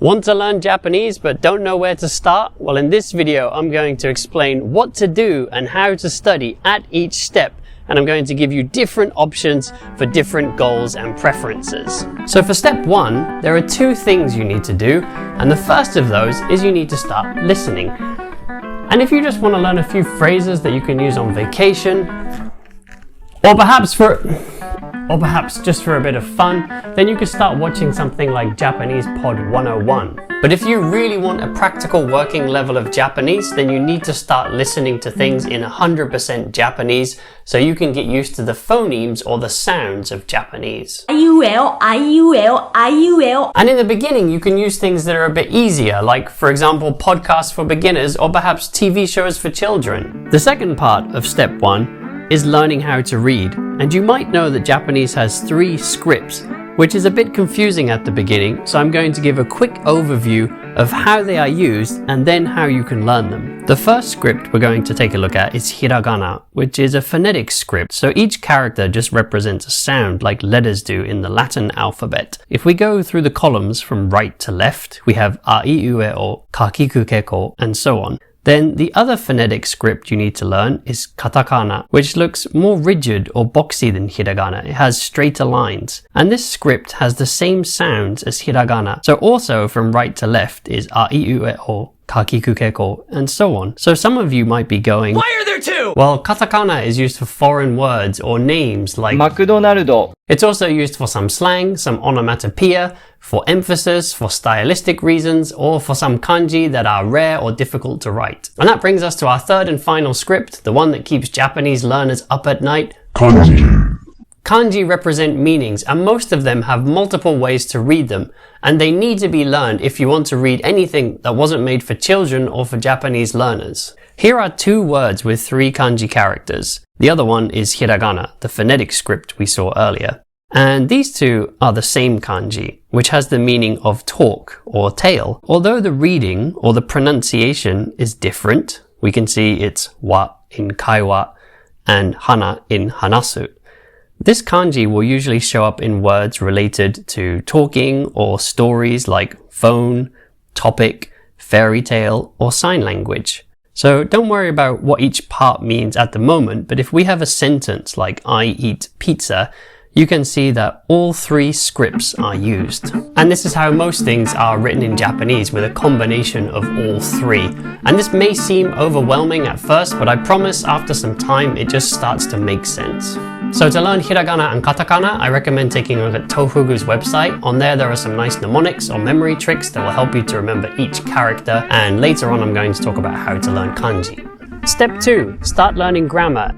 Want to learn Japanese but don't know where to start? Well, in this video, I'm going to explain what to do and how to study at each step. And I'm going to give you different options for different goals and preferences. So for step one, there are two things you need to do. And the first of those is you need to start listening. And if you just want to learn a few phrases that you can use on vacation, or perhaps just for a bit of fun, then you could start watching something like Japanese Pod 101. But if you really want a practical working level of Japanese, then you need to start listening to things in 100% Japanese so you can get used to the phonemes or the sounds of Japanese. And in the beginning, you can use things that are a bit easier, like for example, podcasts for beginners or perhaps TV shows for children. The second part of step one is learning how to read. And you might know that Japanese has 3 scripts, which is a bit confusing at the beginning, so I'm going to give a quick overview of how they are used and then how you can learn them. The first script we're going to take a look at is hiragana, which is a phonetic script, so each character just represents a sound like letters do in the Latin alphabet. If we go through the columns from right to left, we have a, I, U, E, O, kakiku, keko, and so on. Then the other phonetic script you need to learn is katakana, which looks more rigid or boxy than hiragana. It has straighter lines. And this script has the same sounds as hiragana. So also from right to left is a, I, U, E, O, kakiku, keko, and so on. So some of you might be going, why are there 2? Well, katakana is used for foreign words or names like McDonald's. It's also used for some slang, some onomatopoeia, for emphasis, for stylistic reasons, or for some kanji that are rare or difficult to write. And that brings us to our third and final script, the one that keeps Japanese learners up at night. Kanji. Kanji represent meanings, and most of them have multiple ways to read them, and they need to be learned if you want to read anything that wasn't made for children or for Japanese learners. Here are 2 words with 3 kanji characters. The other one is hiragana, the phonetic script we saw earlier. And these 2 are the same kanji, which has the meaning of talk or tale. Although the reading or the pronunciation is different, we can see it's wa in kaiwa and hana in hanasu. This kanji will usually show up in words related to talking or stories like phone, topic, fairy tale, or sign language. So don't worry about what each part means at the moment, but if we have a sentence like I eat pizza, you can see that all 3 scripts are used. And this is how most things are written in Japanese, with a combination of all 3. And this may seem overwhelming at first, but I promise after some time it just starts to make sense. So to learn hiragana and katakana, I recommend taking a look at Tofugu's website. On there are some nice mnemonics or memory tricks that will help you to remember each character, and later on I'm going to talk about how to learn kanji. Step 2. Start learning grammar.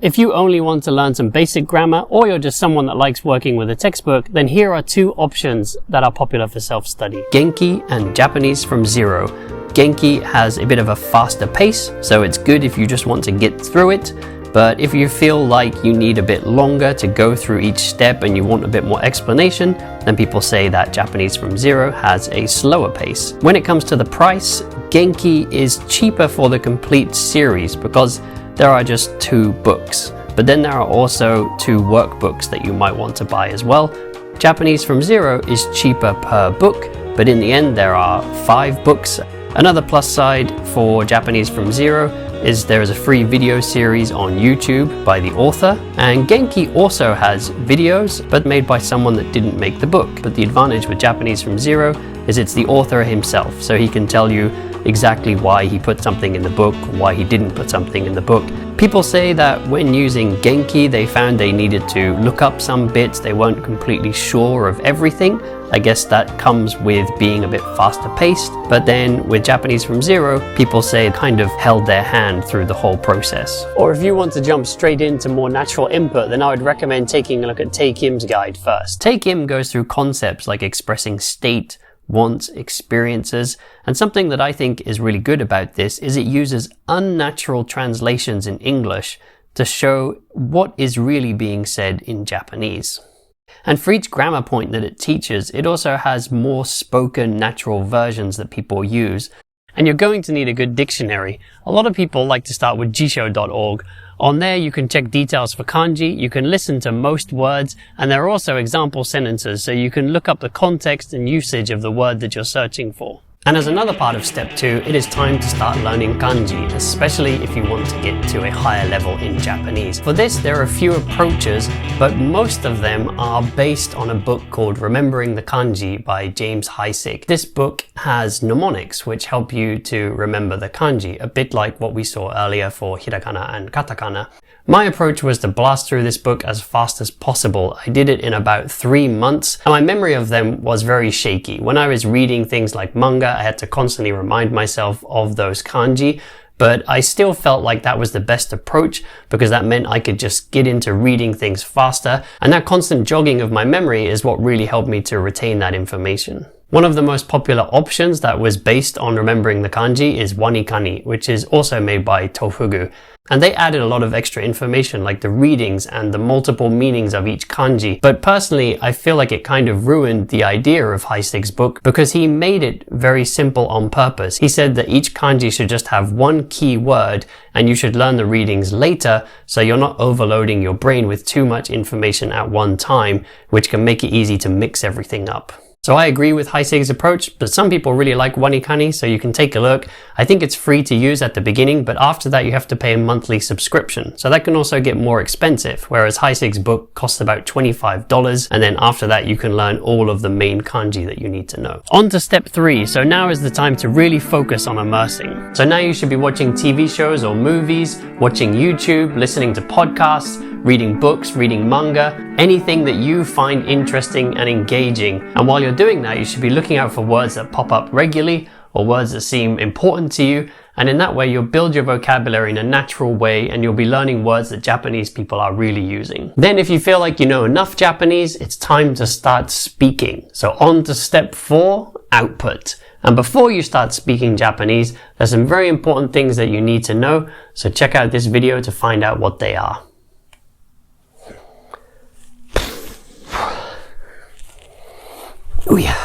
If you only want to learn some basic grammar, or you're just someone that likes working with a textbook, then here are 2 options that are popular for self-study. Genki and Japanese from Zero. Genki has a bit of a faster pace, so it's good if you just want to get through it. But if you feel like you need a bit longer to go through each step and you want a bit more explanation, then people say that Japanese from Zero has a slower pace. When it comes to the price, Genki is cheaper for the complete series because there are just 2 books. But then there are also 2 workbooks that you might want to buy as well. Japanese from Zero is cheaper per book, but in the end there are 5 books. Another plus side for Japanese from Zero is there is a free video series on YouTube by the author, and Genki also has videos but made by someone that didn't make the book. But the advantage with Japanese from Zero is it's the author himself, so he can tell you exactly why he put something in the book, why he didn't put something in the book. People say that when using Genki they found they needed to look up some bits, they weren't completely sure of everything. I guess that comes with being a bit faster paced, but then with Japanese from Zero, people say it kind of held their hand through the whole process. Or if you want to jump straight into more natural input, then I would recommend taking a look at Tae Kim's guide first. Tae Kim goes through concepts like expressing state, wants, experiences, and something that I think is really good about this is it uses unnatural translations in English to show what is really being said in Japanese. And for each grammar point that it teaches, it also has more spoken natural versions that people use. And you're going to need a good dictionary. A lot of people like to start with jisho.org, On there, you can check details for kanji, you can listen to most words, and there are also example sentences, so you can look up the context and usage of the word that you're searching for. And as another part of step 2, it is time to start learning kanji, especially if you want to get to a higher level in Japanese. For this, there are a few approaches, but most of them are based on a book called Remembering the Kanji by James Heisig. This book has mnemonics which help you to remember the kanji, a bit like what we saw earlier for hiragana and katakana. My approach was to blast through this book as fast as possible. I did it in about 3 months, and my memory of them was very shaky. When I was reading things like manga, I had to constantly remind myself of those kanji, but I still felt like that was the best approach because that meant I could just get into reading things faster, and that constant jogging of my memory is what really helped me to retain that information. One of the most popular options that was based on remembering the kanji is wanikani, which is also made by Tofugu. And they added a lot of extra information like the readings and the multiple meanings of each kanji. But personally, I feel like it kind of ruined the idea of Heisig's book because he made it very simple on purpose. He said that each kanji should just have one key word and you should learn the readings later so you're not overloading your brain with too much information at one time, which can make it easy to mix everything up. So I agree with Heisig's approach, but some people really like wanikani, so you can take a look. I think it's free to use at the beginning, but after that you have to pay a monthly subscription. So that can also get more expensive, whereas Heisig's book costs about $25, and then after that you can learn all of the main kanji that you need to know. On to step 3, so now is the time to really focus on immersing. So now you should be watching TV shows or movies, watching YouTube, listening to podcasts, reading books, reading manga, anything that you find interesting and engaging. And while you're doing that, you should be looking out for words that pop up regularly or words that seem important to you. And in that way, you'll build your vocabulary in a natural way and you'll be learning words that Japanese people are really using. Then if you feel like you know enough Japanese, it's time to start speaking. So on to step 4, output. And before you start speaking Japanese, there's some very important things that you need to know. So check out this video to find out what they are. Oh yeah.